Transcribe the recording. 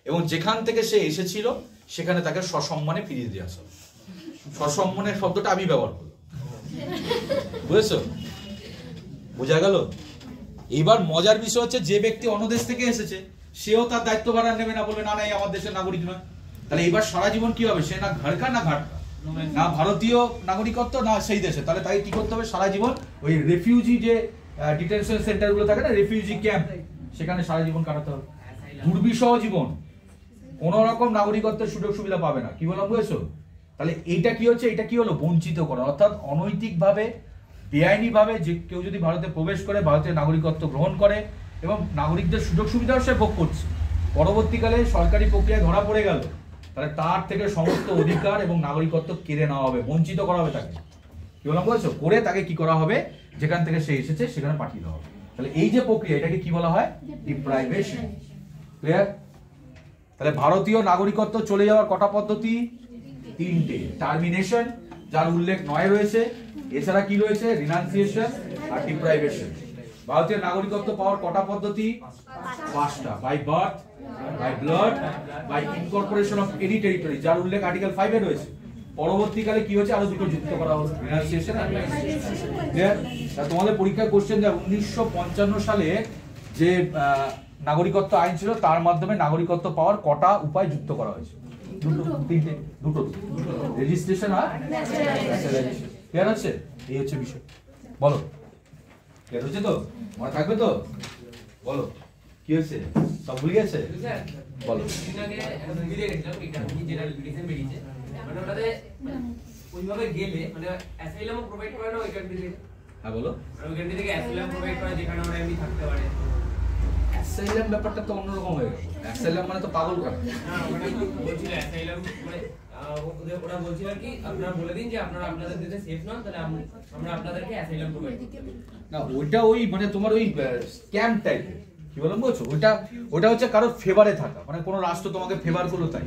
এবং যেখান থেকে সে এসেছিল সেখানে তাকে সসম্মানে ফিরিয়ে দিয়ে আসা। সসম্মানের শব্দটা আমি ব্যবহার করলাম, বুঝেছো? বোঝা গেল? এইবার মজার বিষয় হচ্ছে, যে ব্যক্তি অন্য দেশ থেকে এসেছে সেও তার দায়িত্বভার আর নেবে না, বলবে না না এই আমার দেশের নাগরিক নয়। তাহলে এবার সারা জীবন কি হবে? সে না ঘাড়কা না ঘাটকা, না ভারতীয় নাগরিকত্ব না সেই দেশে। তাহলে তাকে কি করতে হবে? সারা জীবন ওই রেফিউজি যে ডিটেনশন সেন্টার গুলো থাকে না, রেফিউজি ক্যাম্প, সেখানে সারা জীবন কাটাতে হবে। দুর্বিষহ জীবন, কোন রকম নাগরিকত্বের সুযোগ সুবিধা পাবে না। কি বললাম বুঝেছো? তাহলে এইটা কি হচ্ছে? এটা কি হলো? বঞ্চিত করা, অর্থাৎ অনৈতিক ভাবে, বেআইনি ভাবে যে কেউ যদি ভারতে প্রবেশ করে, ভারতের নাগরিকত্ব গ্রহণ করে এবং নাগরিকদের সুযোগ সুবিধাও সে ভোগ করছে, পরবর্তীকালে সরকারি প্রক্রিয়ায় ধরা পড়ে গেল, তাহলে তার থেকে সমস্ত অধিকার এবং নাগরিকত্ব কেড়ে নেওয়া হবে, বঞ্চিত করা হবে তাকে। কি বললাম বুঝেছো? করে তাকে কি করা হবে? যেখান থেকে সে এসেছে সেখানে পাঠিয়ে দেওয়া হবে। তাহলে এই যে প্রক্রিয়া, এটাকে কি বলা হয়? ডিপ্রাইভেশন। ক্লিয়ার? তাহলে ভারতীয় নাগরিকত্ব চলে যাওয়ার কটা পদ্ধতি? তিনটে। টার্মিনেশন, যার উল্লেখ 9 রয়েছে। এছাড়া কি রয়েছে? রিনাউন্সিয়েশন আর ডিপ্রাইভেশন। ভারতীয় নাগরিকত্ব পাওয়ার কটা পদ্ধতি? 5টা। By birth, by blood, by incorporation of any territory, যার উল্লেখ আর্টিকেল 5 এ রয়েছে। পরবর্তীকালে কি হয়েছে? আরো দুটো যুক্ত করা হলো, রিনাউন্সিয়েশন আর ডিপ্রাইভেশন। ক্লিয়ার? তোমাদের পরীক্ষায় কোশ্চেন দেয় 1955 সালে যে নাগরিকত্ব আইন ছিল, তার মাধ্যমে নাগরিকত্ব পাওয়ার কটা উপায় যুক্ত করা হয়েছে? দুটো। রেজিস্ট্রেশন আর ন্যাশনালাইজেশন। ক্লিয়ার আছে? এই হচ্ছে বিষয়। বলো, ক্লিয়ার হচ্ছে তো? মনে থাকবে তো? বলো কি হয়েছে? সব ভুলে গেছে? বলো। মানে ওটাতে ওইভাবে গেলে মানে অ্যাসাইলামও প্রোভাইড করে না ওই কান্ট্রি থেকে। হ্যাঁ বলো। আর ওই কান্ট্রি থেকে অ্যাসাইলাম প্রোভাইড করে যেখানে ওরা এমনি থাকতে পারে। অ্যাসাইলাম ব্যাপারটা তো অন্যরকম হয়ে গেল। অ্যাসাইলাম মানে তো পাগল করা। না ওটা বলছিল অ্যাসাইলাম মানে ওরা বলছিল কি আপনারা বলে দিন যে আপনারা আপনাদের দেশে সেফ নন, তাহলে আমরা আপনাদেরকে অ্যাসাইলাম প্রোভাইড করতে পারি। না ওইটা ওই মানে তোমার ওই স্ক্যাম টাইপের। কি বললাম বলছো? ওটা হচ্ছে কারোর ফেভারে থাকা, মানে কোনো রাষ্ট্র তোমাকে ফেভার করলো তাই।